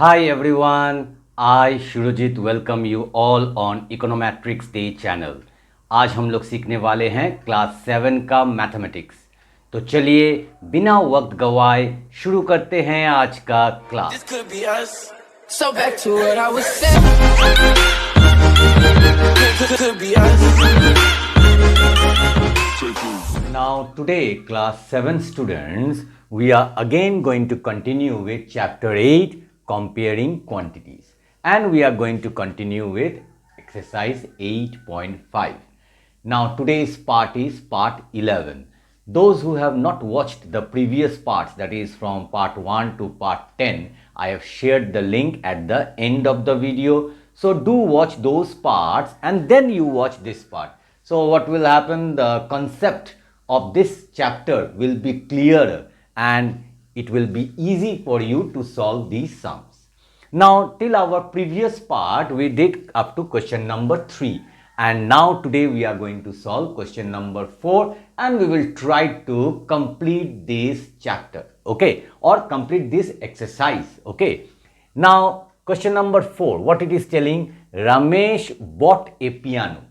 Hi everyone, I Shurujit welcome you all on Econometrics Day channel. आज हम लोग सीखने वाले हैं क्लास 7 का मैथमेटिक्स। तो चलिए बिना वक्त गवाए शुरू करते हैं आज का class. This could be us. So back to what I was saying. Could be us. Now today class 7 students, we are again going to continue with chapter 8 comparing quantities, and we are going to continue with exercise 8.5. Now today's part is part 11. Those who have not watched the previous parts, that is from part 1 to part 10, I have shared the link at the end of the video. So do watch those parts and then you watch this part. So what will happen, the concept of this chapter will be clearer and it will be easy for you to solve these sums. Now till our previous part we did up to question number 3, and now today we are going to solve question number 4 and we will try to complete this chapter, okay, or complete this exercise, okay. Now question number 4, what it is telling, Ramesh bought a piano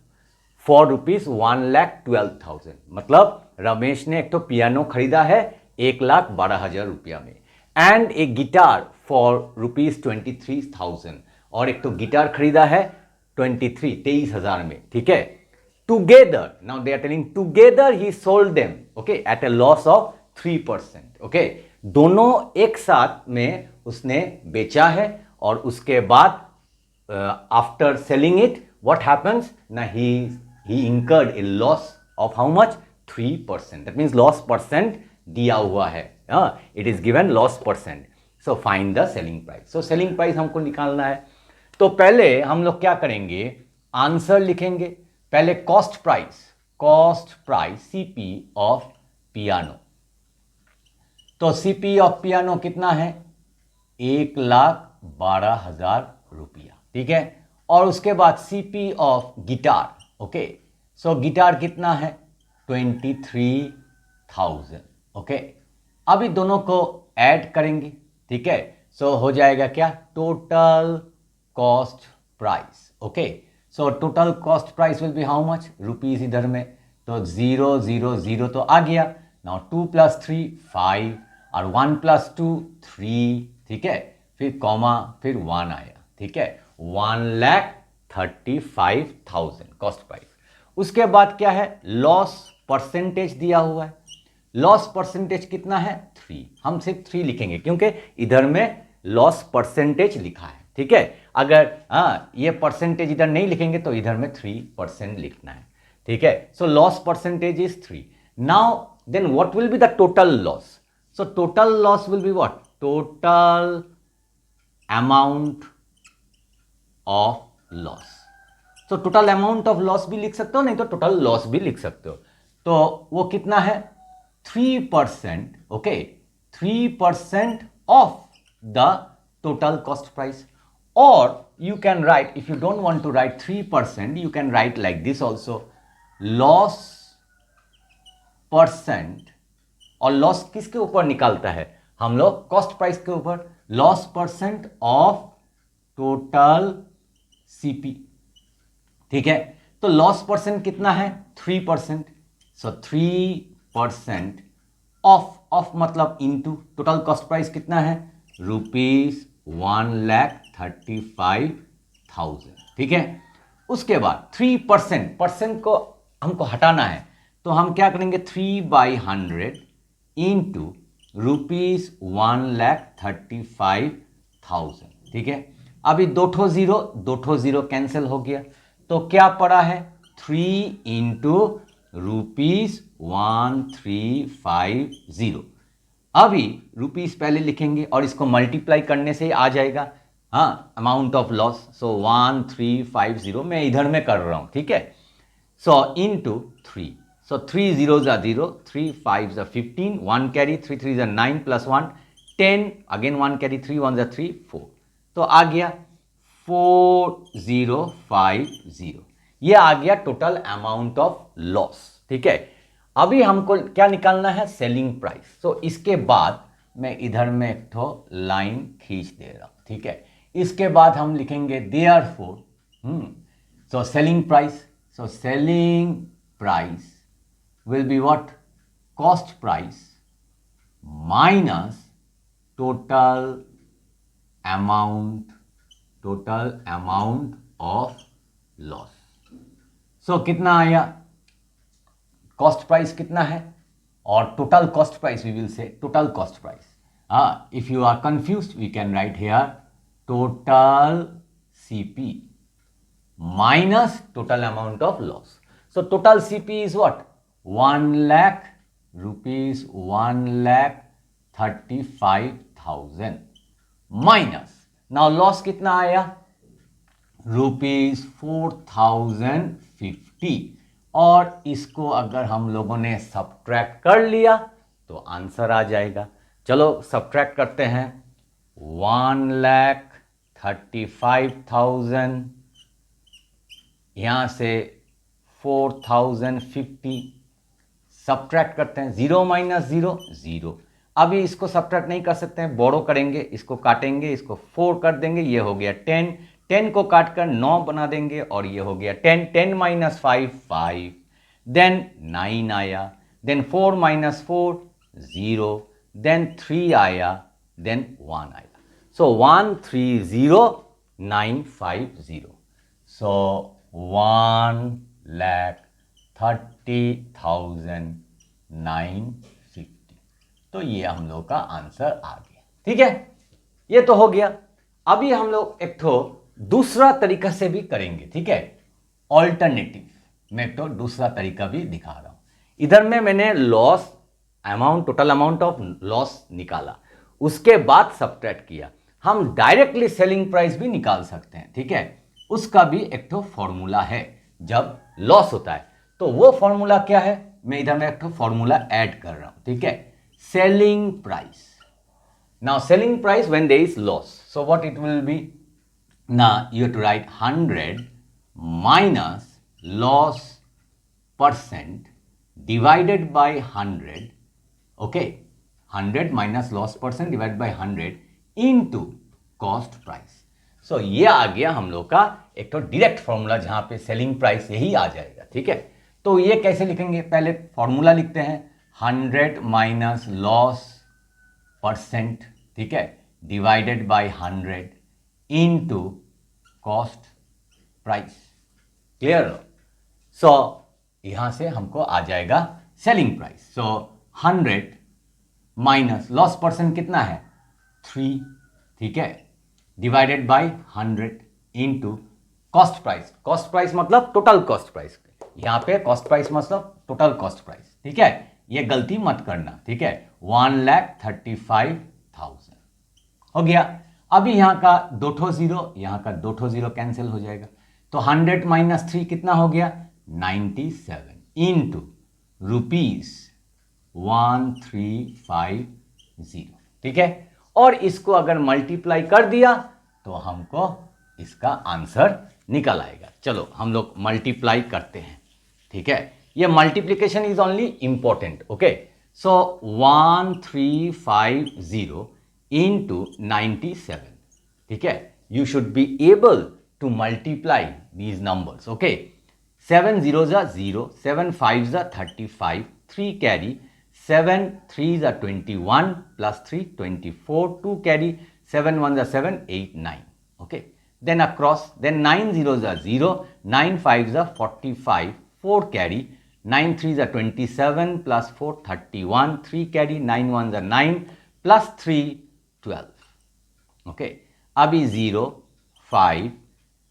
for rupees 1,12,000. मतलब रमेश ने एक तो piano खरीदा है 1,12,000 रुपया में, and A guitar for rupees 23,000, और एक तो गिटार खरीदा है 23,000 में, ठीक है. Together, now they are telling together he sold them, okay, at a loss of 3%, okay. दोनों एक साथ में उसने बेचा है और उसके बाद after selling it what happens ना, he incurred a loss of how much? 3%. That means loss percent दिया हुआ है, it is given loss percent. So find the selling price. So selling price हमको निकालना है. तो पहले हम लोग क्या करेंगे, आंसर लिखेंगे. पहले cost price CP of piano. तो सीपी ऑफ पियानो कितना है? 1,12,000 रुपया, ठीक है. और उसके बाद CP of guitar, okay. So guitar कितना है? 23,000, ओके. अभी दोनों को ऐड करेंगे, ठीक है. सो हो जाएगा क्या? Total cost price, okay. So total cost price will be how much? Rupees इधर में, तो 0 0 0 तो आ गया. नाउ 2 + 3 5 और 1 + 2 3, ठीक है. फिर कॉमा, फिर 1 आया, ठीक है. 1,35,000 कॉस्ट प्राइस. उसके बाद क्या है? लॉस परसेंटेज दिया हुआ है. लॉस परसेंटेज कितना है? 3. हम सिर्फ 3 लिखेंगे क्योंकि इधर में लॉस परसेंटेज लिखा है, ठीक है. अगर ये परसेंटेज इधर नहीं लिखेंगे तो इधर में 3% लिखना है, ठीक है. So loss percentage is 3. Now then what will be the total loss? So total loss will be what? Total amount of loss. तो टोटल अमाउंट ऑफ लॉस भी लिख सकते हो, नहीं तो टोटल लॉस भी लिख सकते हो. तो वो कितना है? 3%, okay. 3% of the total cost price. और you can write, if you don't want to write 3%, you can write like this also, loss percent. और लॉस किसके ऊपर निकालता है हम लोग? कॉस्ट प्राइस के ऊपर. Loss percent of total CP, ठीक है. तो लॉस परसेंट कितना है? 3%. सो 3% ऑफ मतलब इनटू टोटल कॉस्ट प्राइस कितना है? रुपीज 1,35,000, ठीक है. उसके बाद 3% को हमको हटाना है, तो हम क्या करेंगे? 3/100 इंटू रुपीज 1,35,000, ठीक है. अभी दो ठो जीरो कैंसिल हो गया, तो क्या पड़ा है? 3 इंटू रुपीज 1,350. अभी रुपीज पहले लिखेंगे और इसको मल्टीप्लाई करने से ही आ जाएगा अमाउंट ऑफ लॉस. सो 1,350 मैं इधर में कर रहा हूं, ठीक है. So into 3. So 3 0s are 0, 3 5s are 15, 1 carry, 3 3s are 9 plus 1 10, again 1 carry, 3 1s are 3 4. तो आ गया 4050. ये आ गया टोटल अमाउंट ऑफ लॉस, ठीक है. अभी हमको क्या निकालना है? Selling price. तो इसके बाद मैं इधर में एक तो लाइन खींच दे रहा हूं, ठीक है। इसके बाद हम लिखेंगे therefore, so selling price, so selling price will be what? Cost price minus total amount of loss. So कितना आया? कॉस्ट प्राइस कितना है और total cost price we will say total cost price. If you are confused we can write here total CP minus total amount of loss. So total CP is what? 1 lakh rupees, 1,35,000 minus, now loss कितना आया? ₹4,050. और इसको अगर हम लोगों ने subtract कर लिया तो आंसर आ जाएगा. चलो सब्ट्रैक्ट करते हैं. 1,35,000 यहां से 4,050 सब्ट्रैक्ट करते हैं. 0 माइनस 0 0. अभी इसको सब्ट्रैक्ट नहीं कर सकते हैं, बोरो करेंगे, इसको काटेंगे, इसको 4 कर देंगे, ये हो गया 10. 10 को काट कर 9 बना देंगे और ये हो गया 10. 10 माइनस 5 5, देन 9 आया, देन 4 माइनस 4 0, देन 3 आया, देन 1 आया. सो 130,950. सो 1,30,950. तो ये हम लोग का आंसर आ गया. ठीक है, ये तो हो गया. अभी हम लोग एक तो दूसरा तरीका से भी करेंगे. ठीक है, ऑल्टरनेटिव में तो दूसरा तरीका भी दिखा रहा हूं. इधर में मैंने loss amount, total amount of loss निकाला, उसके बाद सब्ट्रैक्ट किया. हम डायरेक्टली सेलिंग प्राइस भी निकाल सकते हैं. ठीक है, उसका भी एक तो फॉर्मूला है जब लॉस होता है. तो वो फॉर्मूला क्या है, मैं इधर में एक तो फॉर्मूला ऐड कर रहा हूं. ठीक है, selling price. Now selling price when there is loss, so what it will be, now you have to write 100 minus loss percent divided by 100. Okay, 100 minus loss percent divided by 100 into cost price. So ये आ गया हम लोग का एक तो direct formula जहां पे selling price यही आ जाएगा. ठीक है, तो ये कैसे लिखेंगे, पहले फॉर्मूला लिखते हैं. 100 माइनस लॉस परसेंट, ठीक है, divided by 100 into cost price. Clear? So यहां से हमको आ जाएगा selling price. So 100 minus loss percent कितना है 3, ठीक है, divided by 100 into cost price. Cost price मतलब टोटल कॉस्ट प्राइस. यहां पे कॉस्ट प्राइस मतलब टोटल कॉस्ट प्राइस. ठीक है, ये गलती मत करना. ठीक है, 1,35,000 हो गया. अभी यहां का 2 ठो 0, यहां का 2 ठो 0 कैंसिल हो जाएगा. तो 100 माइनस 3 कितना हो गया 97 इंटू रुपीज 1350. ठीक है, और इसको अगर मल्टीप्लाई कर दिया तो हमको इसका आंसर निकल आएगा. चलो हम लोग मल्टीप्लाई करते हैं. ठीक है, ये multiplication is only important. Okay, so 1350 into 97. ठीक है, you should be able to multiply these numbers. Okay, 7 zeros are 0, 7 5s are 35, 3 carry, 7 3s are 21 plus 3 24, 2 carry, 7 1s are 7, 8 9. Okay, then across, then 9 zeros are 0, 9 5s are 45, 4 carry, 9 3s are 27 plus 4 31, 3 carry, 9 1s are 9 plus 3 12. Okay, abhi 0 5,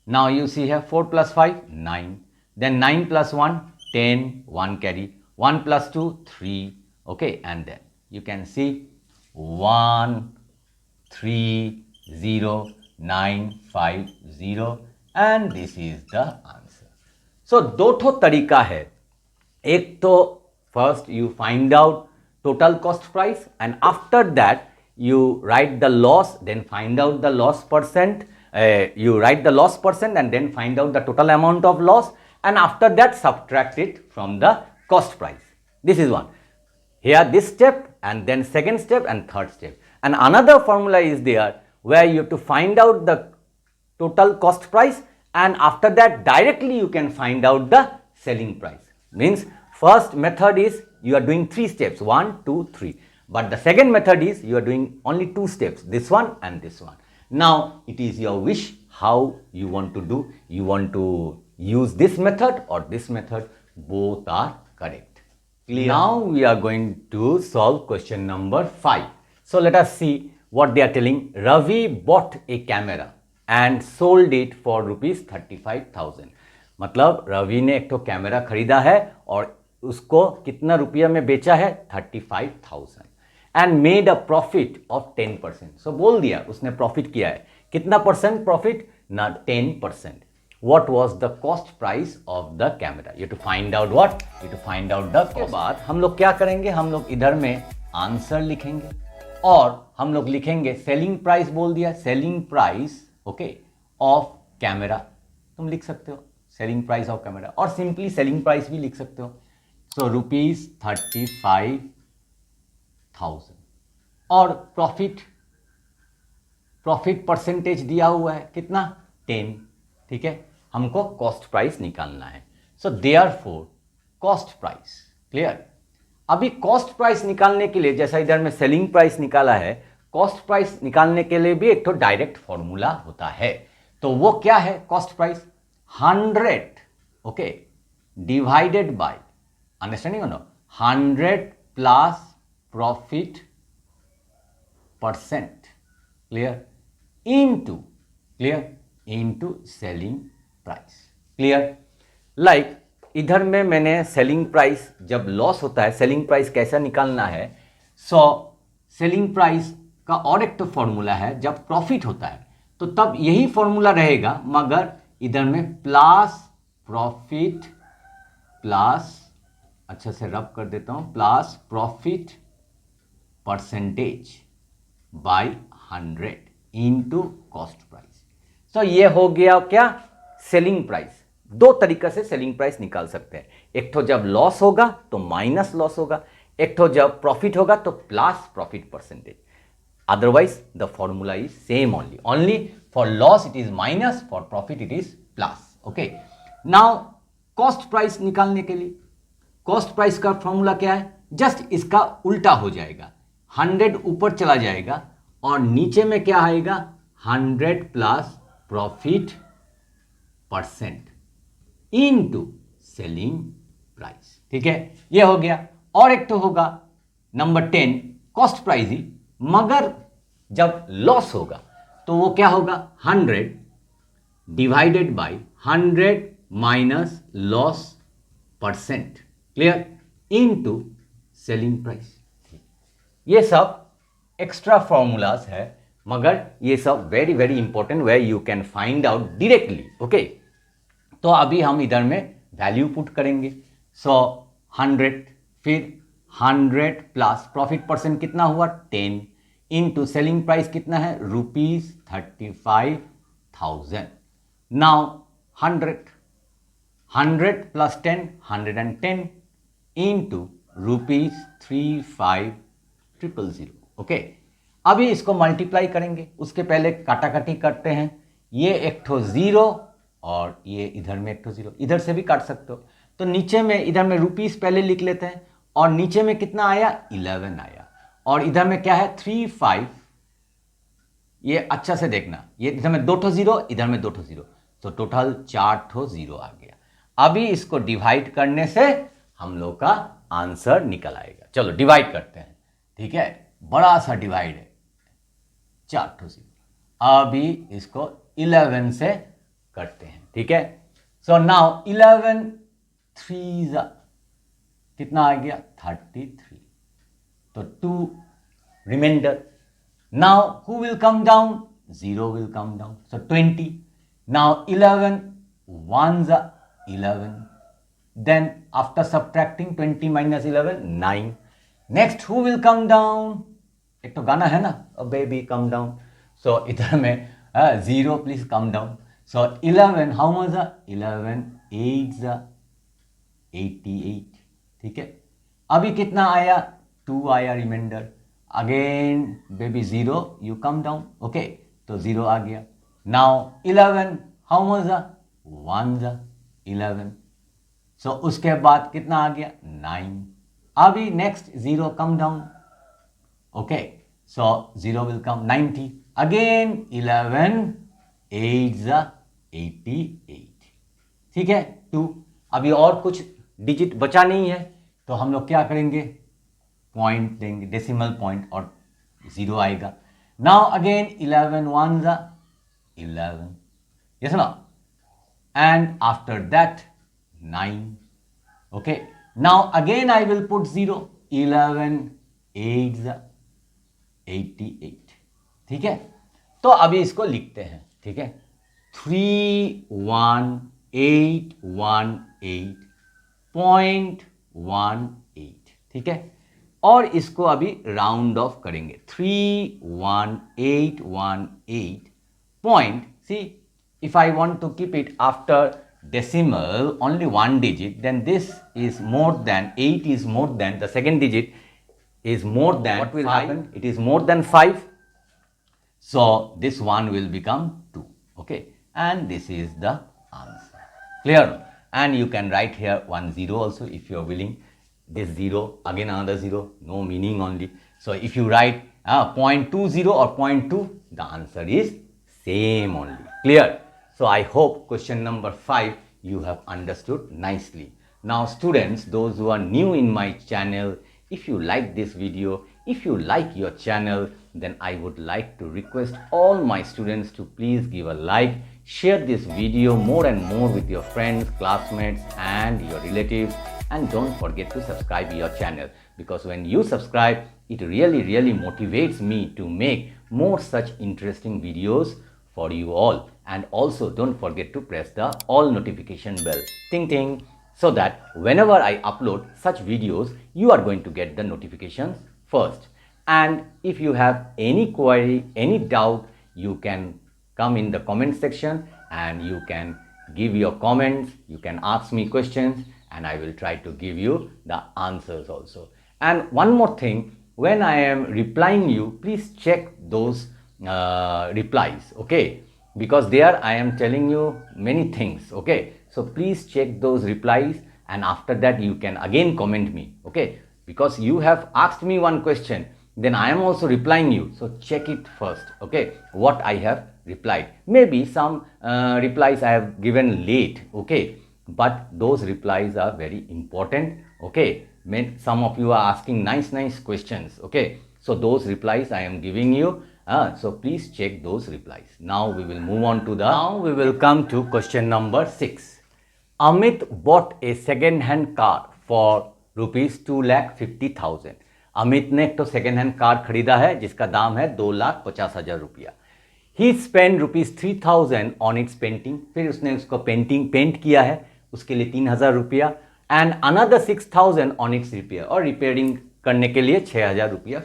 now you see here 4 plus 5 9, then 9 plus 1 10, 1 carry, 1 plus 2 3. Okay, and then you can see 130,950 and this is the answer. So दो ठो तरीका है. एक तो first you find out total cost price and after that you write the loss, then find out the loss percent. You write the loss percent and then find out the total amount of loss, and after that subtract it from the cost price. This is one. Here this step and then second step and third step. And another formula is there where you have to find out the total cost price, and after that directly you can find out the selling price. Means first method is you are doing 3 steps, 1 2 3, but the second method is you are doing only 2 steps, this one and this one. Now it is your wish how you want to do. You want to use this method or this method, both are correct. Clear? Now we are going to solve question number 5. So let us see what they are telling. Ravi bought a camera and sold it for rupees 35,000. मतलब रवि ने एक तो camera खरीदा है और उसको कितना रुपया में बेचा है, 35,000, and made a profit of 10%. सो बोल दिया उसने प्रॉफिट किया है, कितना परसेंट प्रॉफिट ना, 10%. What was the cost price of the camera? You have to find out what? You have to find out the cost. के बाद हम लोग क्या करेंगे, हम लोग इधर में आंसर लिखेंगे और हम लोग लिखेंगे सेलिंग प्राइस. बोल दिया selling price, okay, of camera. तुम लिख सकते हो सेलिंग प्राइस ऑफ कैमरा, और सिंपली सेलिंग प्राइस भी लिख सकते हो. So rupees 35,000. और प्रॉफिट परसेंटेज दिया हुआ है कितना, 10. ठीक है, हमको कॉस्ट प्राइस निकालना है. So therefore cost price. Clear? अभी कॉस्ट प्राइस निकालने के लिए, जैसा इधर में सेलिंग प्राइस निकाला है, कॉस्ट प्राइस निकालने के लिए भी एक तो डायरेक्ट फॉर्मूला होता है. तो वो क्या है cost price? 100, okay, divided by, understanding no, 100 plus profit percent, clear, into, clear, into selling price. Clear? Like इधर में मैंने सेलिंग प्राइस, जब लॉस होता है सेलिंग प्राइस कैसा निकालना है. सो सेलिंग प्राइस का और एक तो फॉर्मूला है, जब प्रॉफिट होता है तो तब यही फॉर्मूला रहेगा, मगर इधर में प्लस प्रॉफिट प्लस, अच्छा से रब कर देता हूं, plus profit percentage by 100 into cost price. So ये हो गया क्या, सेलिंग प्राइस. दो तरीका से सेलिंग प्राइस निकाल सकते हैं. एक तो जब लॉस होगा तो माइनस लॉस होगा, एक तो जब प्रॉफिट होगा तो plus profit percentage. Otherwise, the formula is same only. Only for loss it is minus, for profit it is plus. Okay. Now, cost price निकालने के लिए, cost price का फॉर्मूला क्या है? जस्ट इसका उल्टा हो जाएगा. 100 ऊपर चला जाएगा और नीचे में क्या आएगा, 100 plus profit percent into selling price. ठीक है, ये हो गया. और एक तो होगा नंबर 10 कॉस्ट प्राइस ही, मगर जब लॉस होगा तो वो क्या होगा, 100 divided by 100 minus loss percent, clear, into selling price. ये सब एक्स्ट्रा फॉर्मूलाज है, मगर ये सब very very important, where you can find out directly. Okay, तो अभी हम इधर में वैल्यू पुट करेंगे. सो 100, फिर 100 प्लस प्रॉफिट परसेंट कितना हुआ, 10, इनटू सेलिंग प्राइस कितना है, rupees 35,000. Now 100 plus 10, 110 into rupees 35,000. Okay, अभी इसको मल्टीप्लाई करेंगे, उसके पहले काटाकाटी करते हैं. ये एक ठो 0 और ये इधर में एक ठो 0, इधर से भी काट सकते हो. तो नीचे में, इधर में रुपीस पहले लिख लेते हैं, और नीचे में कितना आया, 11 आया, और इधर में क्या है, 35. ये अच्छा से देखना, ये इधर में 2 ठो 0, इधर में 2 ठो 0, तो टोटल 4 ठो 0 आ गया. अभी इसको डिवाइड करने से हम लोग का आंसर निकल आएगा. चलो डिवाइड करते हैं. ठीक है, बड़ा सा डिवाइड है, 4 ठो 0. अभी इसको 11 से करते हैं. ठीक है, सो नाउ 11 3 कितना आ गया, 33. तो 2 reminder. Now who will come down, 0 will come down, so 20. Now 11 1s 11. Then after subtracting 20 minus 11, 9. Next who will come down, एक तो गाना है ना, अ बेबी कम डाउन. सो इधर में 0 please come down. So 11 how much, 11 8s 88. ठीक है, अभी कितना आया, 2 आया reminder. Again baby 0, you come down. Okay, तो 0 आ गया. Now 11, how much the 1 the 11. So उसके बाद कितना आ गया 9. अभी next 0 come down. Okay, so 0 will come 90. अगेन 11 8 द 88. ठीक है 2. अभी और कुछ डिजिट बचा नहीं है तो हम लोग क्या करेंगे, पॉइंट देंगे, डेसिमल पॉइंट, और 0 आएगा. Now again 11 1 the 11. yes or no? And after that 9. okay, now again I will put 0. 11 8 the 88. ठीक है, तो अभी इसको लिखते हैं. ठीक है, 31818.18. ठीक है, और इसको अभी राउंड ऑफ करेंगे. 31818 point. see, if I want to keep it after decimal only one digit, then this is more than 8 is more than the second digit is more than what will 5. happen, it is more than 5, so this one will become 2. okay, and this is the answer. Clear? And you can write here 1 0 also if you are willing. This 0 again another 0, no meaning only. So if you write 0.20 or 0.2, the answer is same only. Clear? So I hope question number 5 you have understood nicely. Now students, those who are new in my channel, if you like this video, if you like your channel, then I would like to request all my students to please give a like, share this video more and more with your friends, classmates and your relatives, and don't forget to subscribe your channel, because when you subscribe, it really motivates me to make more such interesting videos for you all. And also don't forget to press the all notification bell, ting ting, so that whenever I upload such videos, you are going to get the notifications first. And if you have any query, any doubt, you can come in the comment section and you can give your comments, you can ask me questions, and I will try to give you the answers also. And one more thing, when I am replying you, please check those replies, okay, because there I am telling you many things, okay, so please check those replies, and after that you can again comment me, okay, because you have asked me one question, then I am also replying you, so check it first, okay, what I have replied. Maybe some replies I have given late, okay, but those replies are very important, okay. Some of you are asking nice questions, okay, so those replies I am giving you, so please check those replies. Now we will move on to now we will come to question number 6. Amit bought a second hand car for rupees 2,50,000. Amit ने एक तो second hand car खरीदा है जिसका दाम है 2,50,000 रुपया. He spend rupees 3,000 on its painting. फिर उसने उसको पेंट किया है, उसके लिए 3,000 रुपया. And another 6,000 on it's repair, और रिपेयरिंग करने के लिए 6,000 रुपया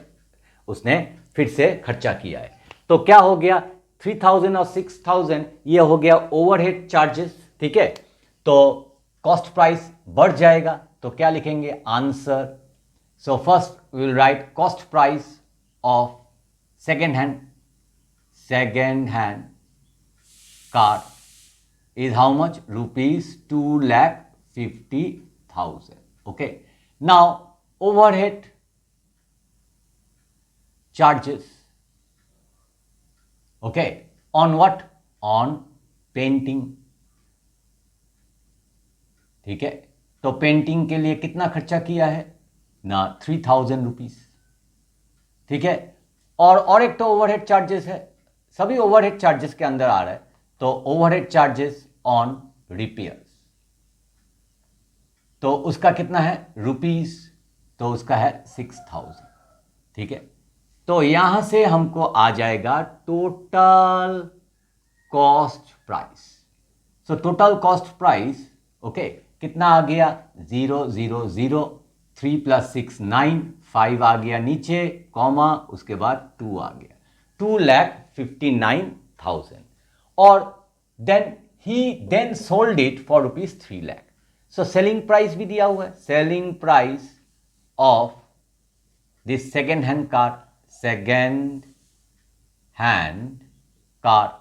उसने फिर से खर्चा किया है. तो क्या हो गया, 3,000 और 6,000 ये हो गया ओवरहेड चार्जेस. ठीक है, तो कॉस्ट प्राइस बढ़ जाएगा. तो क्या लिखेंगे, answer. So first we will write cost price of second hand car is how much? Rupees 2,50,000. Okay. Now overhead charges. Okay. On what? On painting. ठीक है, तो पेंटिंग के लिए कितना खर्चा किया है ना, 3,000 रुपीज. ठीक है, और एक तो ओवरहेड चार्जेस है, सभी ओवरहेड चार्जेस के अंदर आ रहा है. तो ओवरहेड चार्जेस ऑन रिपेयर्स, तो उसका कितना है रुपीज, तो उसका है 6,000. ठीक है, तो यहां से हमको आ जाएगा total cost price. So total cost price, okay, कितना आ गया, 000, 3 + 6 9, 5 आ गया नीचे, कॉमा, उसके बाद 2 आ गया, 2,59,000. और then he sold it for rupees 3 lakh. So selling price भी दिया हुआ है, selling price of this second hand car car,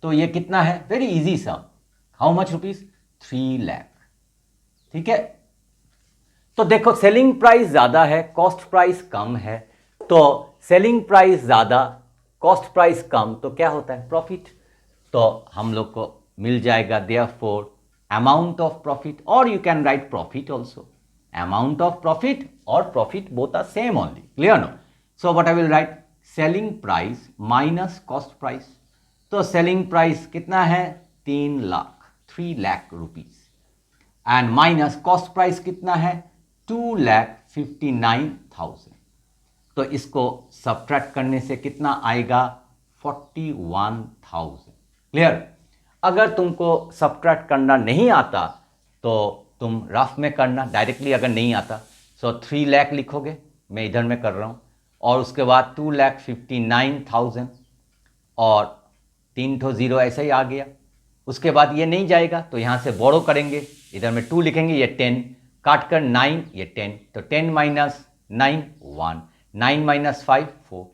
तो ये कितना है? Very easy sum, how much rupees? 3 lakh. ठीक है, तो देखो सेलिंग प्राइस ज्यादा है, कॉस्ट प्राइस कम है, तो सेलिंग प्राइस ज्यादा, कॉस्ट प्राइस कम, तो क्या होता है? प्रॉफिट। तो हम लोग को मिल जाएगा देयरफॉर अमाउंट ऑफ प्रॉफिट, और you can right profit also, amount of profit or profit both are same only, clear no? So what I will write, selling price minus cost price, तो selling price कितना है? 3 lakh, 3 lakh rupees, and minus cost price कितना है? 2,59,000। तो इसको subtract करने से कितना आएगा? 41,000। क्लियर? अगर तुमको सब्ट्रैक्ट करना नहीं आता तो तुम रफ में करना, डायरेक्टली अगर नहीं आता सो 3 लाख लिखोगे, मैं इधर में कर रहा हूँ, और उसके बाद 2,59,000 और 3 ठो जीरो ऐसे ही आ गया। उसके बाद ये नहीं जाएगा तो यहाँ से बोरो करेंगे, इधर में 2 लिखेंगे, ये 10 काट कर 9, ये 10, तो 10 माइनस 9 1, 9 माइनस 5 4।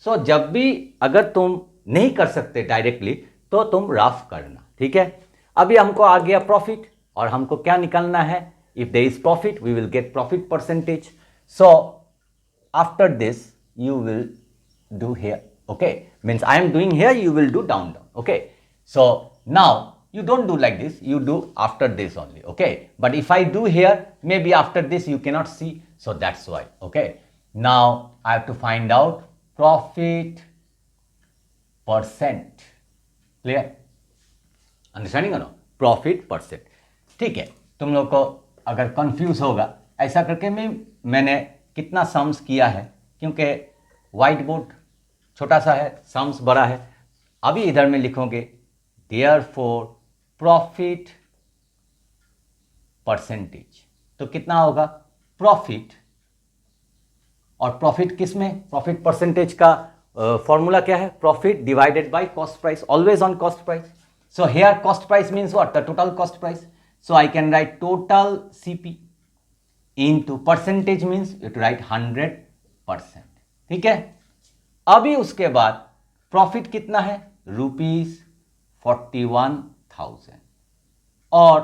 सो जब भी अगर तुम नहीं कर सकते डायरेक्टली तो तुम रफ करना। ठीक है, अभी हमको आ गया प्रॉफिट, और हमको क्या निकालना है? If there is profit we will get profit percentage. So after this you will do here, okay, means I am doing here, you will do down down, okay? So now you don't do like this, you do after this only, okay? But if I do here, maybe after this you cannot see, so that's why, okay? Now I have to find out profit percent, clear? Understanding or no? Profit percent. ठीक है, तुम लोग को अगर confuse होगा, ऐसा करके मैंने कितना सम्स किया है, क्योंकि व्हाइट बोर्ड छोटा सा है, सम्स बड़ा है। अभी इधर में लिखोगे देयरफॉर प्रॉफिट परसेंटेज, तो कितना होगा? प्रॉफिट, और प्रॉफिट किस में? प्रॉफिट परसेंटेज का फॉर्मूला क्या है? Profit divided by cost price, always on cost price. So here cost price means what? The total cost price. So I can write total CP into percentage means you to write 100%। ठीक है, अभी उसके बाद profit कितना है? ₹41,000, और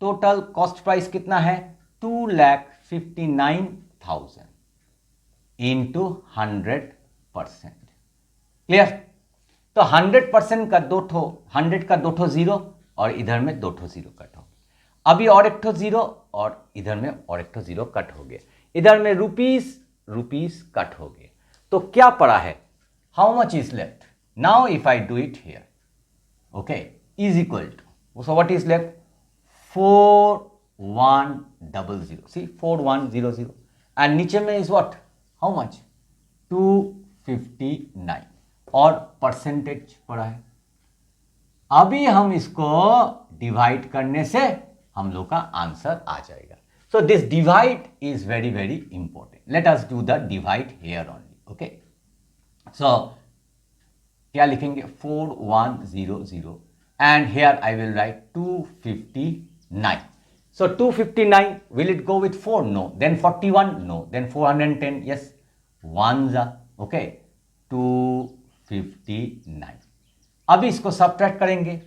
total cost price कितना है? 2,59,000 इंटू 100%। क्लियर? तो 100% का 2 ठो, 100 का 2 ठो जीरो, और इधर में 2 ठो जीरो कट हो। अभी और एक ठो जीरो, और इधर में और एक ठो जीरो कट हो गया, इधर में रुपीस कट हो गया। तो क्या पड़ा है? How much is left? Now if I do it here, okay, is equal to, so what is left? 4100, see 4100, and नीचे में इज व्हाट? How much? 259, और परसेंटेज पड़ा है। अभी हम इसको डिवाइड करने से हम लोग का आंसर आ जाएगा। So this divide is very very important. Let us do the divide here only, okay? So क्या लिखेंगे? 4100, and here I will write 259। So 259, will it go with 4? No. Then 41? No. Then 410? Yes, 1 okay, 259। अभी इसको subtract करेंगे,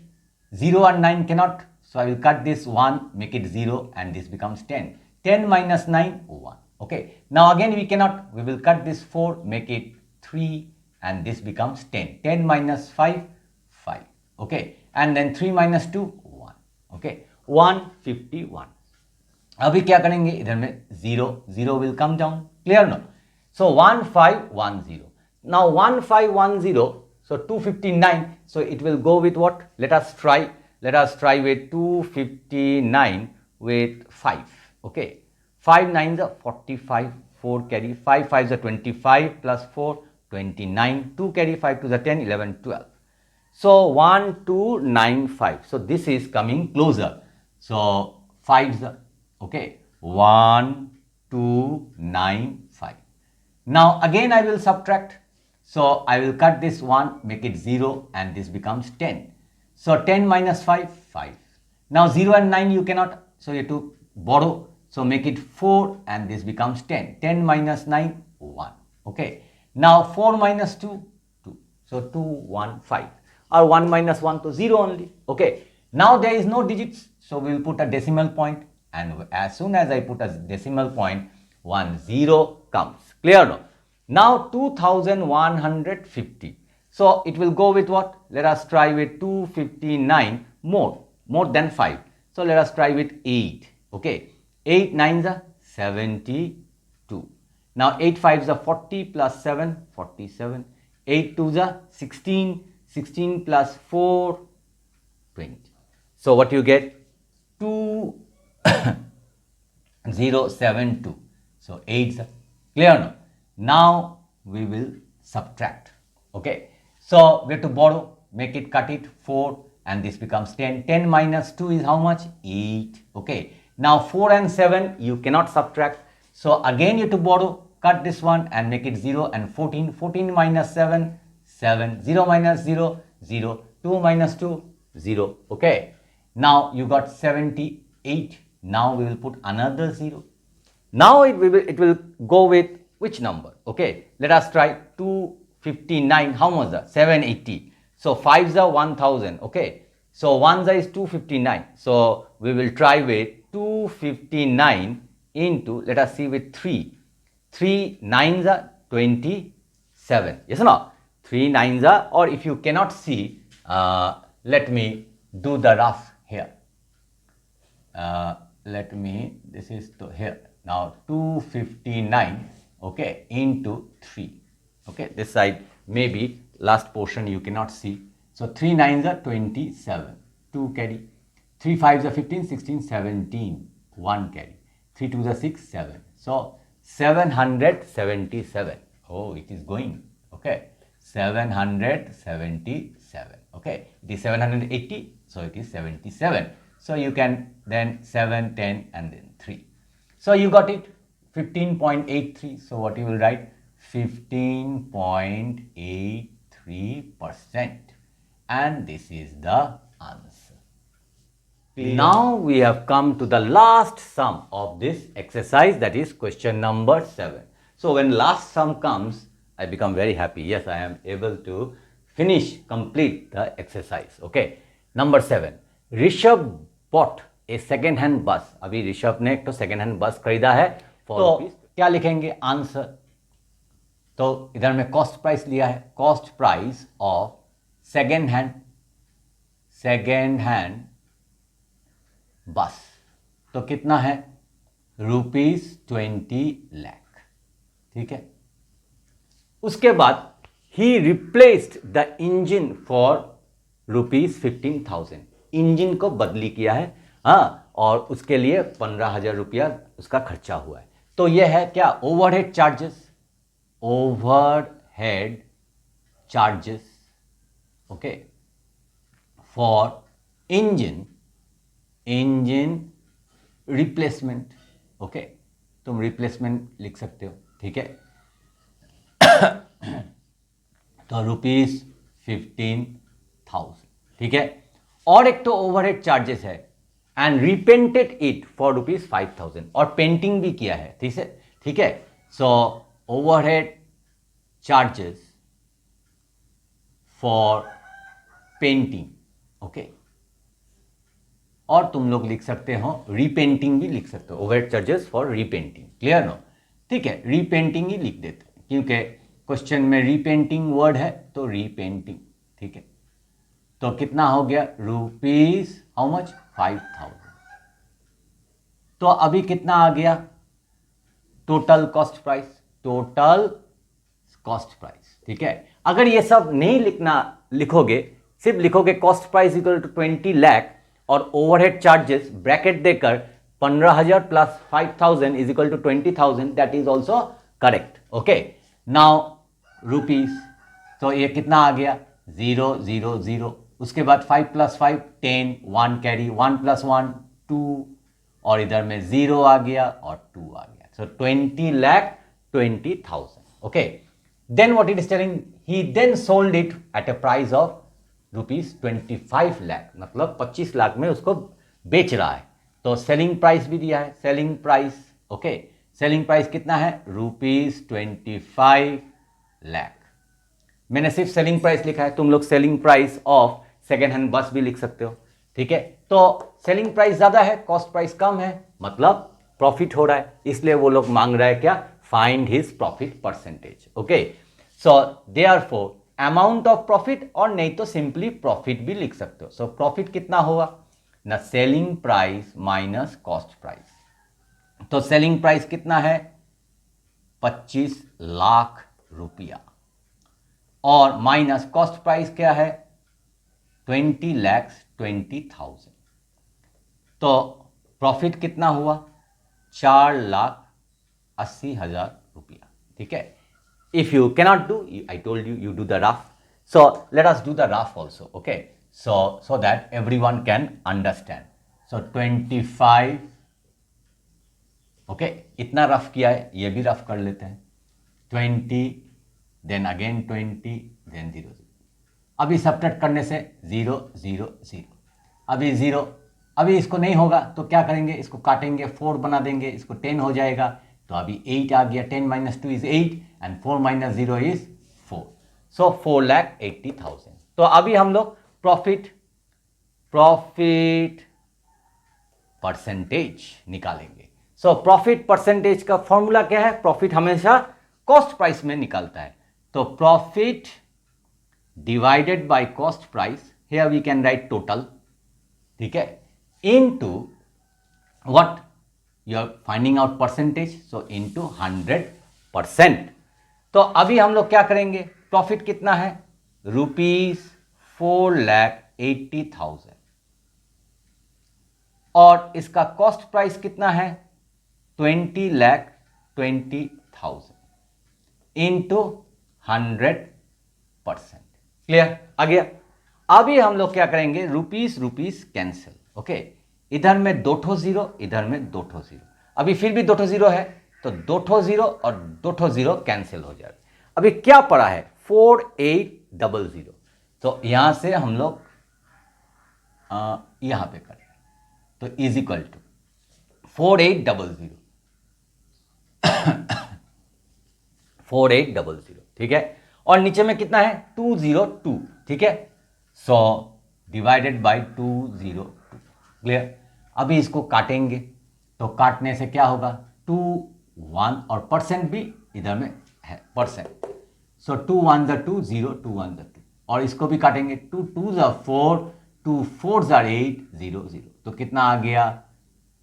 0 and 9 cannot, so I will cut this 1, make it 0, and this becomes 10. 10 minus 9, 1. Okay, now again we cannot, we will cut this 4, make it 3, and this becomes 10. 10 minus 5, 5. Okay, and then 3 minus 2, 1. Okay, 151. अभी क्या करेंगे? इधर में 0, 0 will come down. Clear no? So 1510. Now 1510. So 259, so it will go with what? Let us try with 259 with 5, okay? 5 9s are 45, 4 carry, 5 5s are 25 plus 4, 29, 2 carry 5 to the 10, 11, 12. So 1295, so this is coming closer. So 5s are, okay, 1295. Now again I will subtract. So I will cut this 1, make it 0, and this becomes 10. So 10 minus 5, 5. Now 0 and 9 you cannot, so you have to borrow. So make it 4, and this becomes 10. 10 minus 9, 1. Okay. Now 4 minus 2, 2. So 215, or 1 minus 1 to 0 only. Okay, now there is no digits, so we will put a decimal point, and as soon as I put a decimal point, 10 comes. Clear no? Now 2150. So it will go with what? Let us try with 259 more than 5. So let us try with 8. Okay, 8 9s are 72. Now 8 5s are 40 plus 7, 47. 8 2s are 16, 16 plus 4, 20. So what you get? 2072. So 8s are clear now. Now we will subtract. Okay, so we have to borrow, make it, cut it, 4, and this becomes 10. 10 minus 2 is how much? 8. Okay, now 4 and 7 you cannot subtract, so again you have to borrow, cut this one and make it 0, and 14. 14 minus 7, 7. 0 minus 0, 0. 2 minus 2, 0. Okay, now you got 78. Now we will put another 0. Now it will go with which number? Okay, let us try 259. How much is that? 780. So 5s are 1000. Okay, so 1s is 259. So we will try with 259 into, let us see, with 3. 3 9s are 27. Yes or no? 3 9s are, or if you cannot see, let me do the rough here. This is here. Now 259, okay, into 3. Okay, this side maybe last portion you cannot see. So 3 9s are 27, 2 carry. 3 5s are 15, 16, 17, 1 carry. 3 2s are 6, 7. So 777. Oh, it is going. Okay, 777. Okay, it is 780, so it is 77. So you can then 7, 10 and then 3. So you got it, 15.83. So what you will write? 15.83%. And this is the answer. Now we have come to the last sum of this exercise, that is question number 7. So when last sum comes, I become very happy. Yes, I am able to complete the exercise. Okay, number 7. Rishabh bought a second hand bus. अभी ऋषभ ने एक तो second hand बस खरीदा है तो क्या लिखेंगे आंसर? तो इधर में कॉस्ट प्राइस लिया है, cost price of second hand बस, तो कितना है? ₹20 लाख. ठीक है, उसके बाद he replaced the engine for ₹15,000. Engine को बदली किया है, हाँ, और उसके लिए 15,000 रुपया उसका खर्चा हुआ है. तो यह है क्या? Overhead charges, okay, for engine replacement. Okay, तुम रिप्लेसमेंट लिख सकते हो. ठीक है, तो ₹15,000. ठीक है, और एक तो ओवरहेड चार्जेस है, एंड रिपेंटेड इट फॉर ₹5,000, और पेंटिंग भी किया है. ठीक है, so overhead charges for painting. Okay, और तुम लोग लिख सकते हो रीपेंटिंग भी लिख सकते हो, overhead charges for repainting. Clear no? ठीक है, रीपेंटिंग ही लिख देते हैं क्योंकि क्वेश्चन में रीपेंटिंग वर्ड है, तो रीपेंटिंग. ठीक है, तो कितना हो गया? Rupees how much? 5,000. तो अभी कितना आ गया? Total cost price. ठीक है, अगर ये सब नहीं लिखोगे, सिर्फ लिखोगे cost price equal to 20 lakh और ओवरहेड चार्जेस ब्रैकेट देकर 15,000 plus 5,000 is equal to 20,000, that is also correct. Okay, now rupees, तो ये कितना आ गया? 000. उसके बाद 5 प्लस 5 10, 1 कैरी, 1 प्लस 1 2, और इधर में 0 आ गया और 2 आ गया. So 20,20,000. Okay, then what it is telling? He then sold it at a price of ₹25 lakh, मतलब 25 लाख में उसको बेच रहा है. तो सेलिंग प्राइस भी दिया है, selling price. Okay, selling price कितना है? ₹25 लाख. मैंने सिर्फ सेलिंग प्राइस लिखा है, तुम लोग selling price of second hand बस भी लिख सकते हो, ठीक है। तो सेलिंग प्राइस ज्यादा है, कॉस्ट प्राइस कम है, मतलब प्रॉफिट हो रहा है, इसलिए वो लोग मांग रहा है क्या, find his profit percentage. Okay, so therefore amount of profit, और नहीं तो सिंपली प्रॉफिट भी लिख सकते हो। सो प्रॉफिट कितना होगा ना, selling price minus cost price. तो सेलिंग प्राइस कितना है, 25 लाख रुपया, और माइनस कॉस्ट प्राइस क्या है, 20,20,000। तो प्रॉफिट कितना हुआ, 4,80,000 रुपया, ठीक है। If you cannot do, I told you, you do the rough. So let us do the rough also, okay, so that everyone can understand. So 25, okay, इतना रफ किया है, ये भी रफ कर लेते हैं। 20, देन अगेन 20, देन 0, 0। अभी subtract करने से 0, 0, 0, अभी 0, अभी इसको नहीं होगा तो क्या करेंगे, इसको काटेंगे, 4 बना देंगे, इसको 10 हो जाएगा, तो अभी 8 आ गया, 10 - 2 इज 8 एंड 4 - 0 इज 4, सो 4,80,000। तो अभी हम लोग प्रॉफिट परसेंटेज निकालेंगे। सो प्रॉफिट परसेंटेज का फॉर्मूला क्या है, प्रॉफिट हमेशा कॉस्ट प्राइस में निकालता है, तो profit divided by cost price, here we can write total, ठीक है, into what you are finding out percentage, so into 100%। तो अभी हम लोग क्या करेंगे, प्रॉफिट कितना है, ₹4,80,000, और इसका कॉस्ट प्राइस कितना है, 20,20,000 इंटू 100%। क्लियर, आ गया। अभी हम लोग क्या करेंगे, रुपीस कैंसिल, ओके, इधर में 2 ठो 0, इधर में 2 ठो 0, अभी फिर भी 2 ठो 0 है, तो 2 ठो 0 और 2 ठो 0 कैंसिल हो जाएगा। अभी क्या पड़ा है, 4800, तो यहां से हम लोग यहां पे करें, तो इज इक्वल टू 4800, 4800, ठीक है, और नीचे में कितना है, 202, ठीक है, सो डिवाइडेड बाय 202, क्लियर। अभी इसको काटेंगे, तो काटने से क्या होगा, 2 1, और परसेंट भी इधर में है परसेंट, सो 2 1 2 0, 2 1 2, और इसको भी काटेंगे, 2 2 4, 2 4 8 0 0, तो कितना आ गया,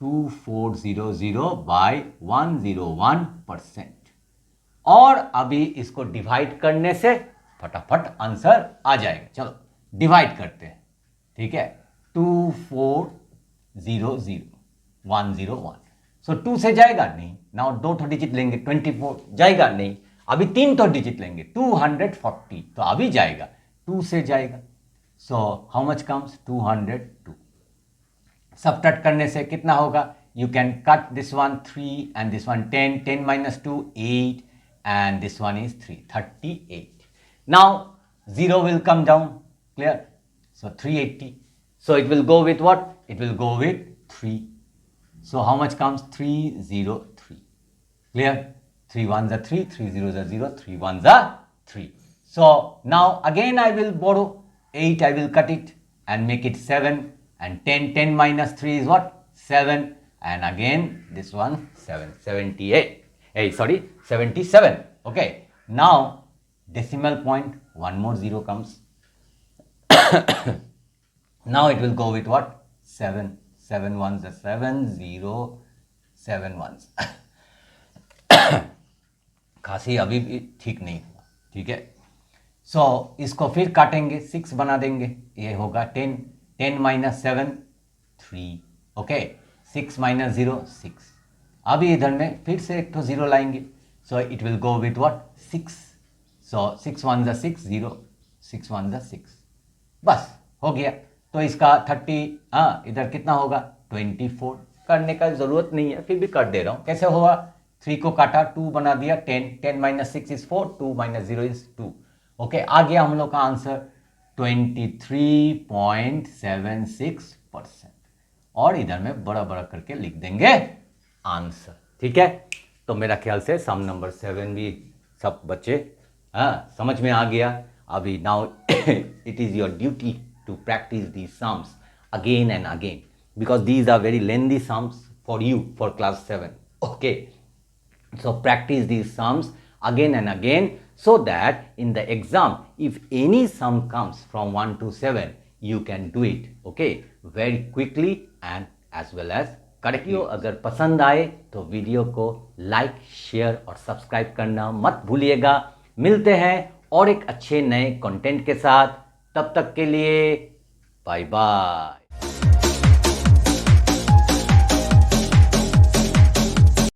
2400 बाय 101%। और अभी इसको डिवाइड करने से फटाफट आंसर आ जाएगा, चलो डिवाइड करते हैं, ठीक है, 2400,101, सो 2 से जाएगा नहीं, नाउ 2 ठो डिजिट लेंगे, 24 जाएगा नहीं, अभी 3 ठो डिजिट लेंगे, 240, तो अभी जाएगा, 2 से जाएगा, so how much comes, 202। Subtract करने से कितना होगा, you can cut this one 3 and this one 10, 10 - 2 8, and this one is 3, 38. Now 0 will come down, clear, so 380, so it will go with what, it will go with 3, so how much comes, 303, clear, 3 1s are 3, 3 0s are 0, 3 1s are 3. So now again I will borrow 8, I will cut it and make it 7, and 10 - 3 is what, 7, and again this one 7, 78, sorry 77, okay. Now decimal point, one more 0 comes, now it will go with what, 7, 7 1s are 7, 0 7 1s खांसी अभी भी ठीक नहीं हुआ, ठीक है, सो इसको फिर काटेंगे, 6 बना देंगे, ये होगा 10, 10 - 7 3, ओके, 6 - 0 6, अभी इधर में फिर से एक तो 0 लाएंगे, so it will go with what, 6, so 6 1s are 6 0, 6 1s are 6, बस हो गया। तो इसका 30, इधर कितना होगा, 24, करने का जरूरत नहीं है, फिर भी कर दे रहा हूं, कैसे होगा, 3 को काटा, 2 बना दिया, 10, 10 - 6 is 4, 2 - 0 is 2, ओके, आ गया हम लोग का आंसर 23.76%, और इधर में बड़ा बड़ा करके लिख देंगे आंसर, ठीक है। तो मेरा ख्याल से सम नंबर 7 भी सब बच्चे समझ में आ गया, अभी now it is your duty to practice these sums again and again because these are very lengthy sums for you for class 7. Okay, so practice these sums again and again so that in the exam if any sum comes from 1 to 7 you can do it, okay, very quickly and as well as correctly. अगर पसंद आए तो video को like share और subscribe करना मत भूलिएगा। मिलते हैं और एक अच्छे नए कंटेंट के साथ, तब तक के लिए बाय बाय।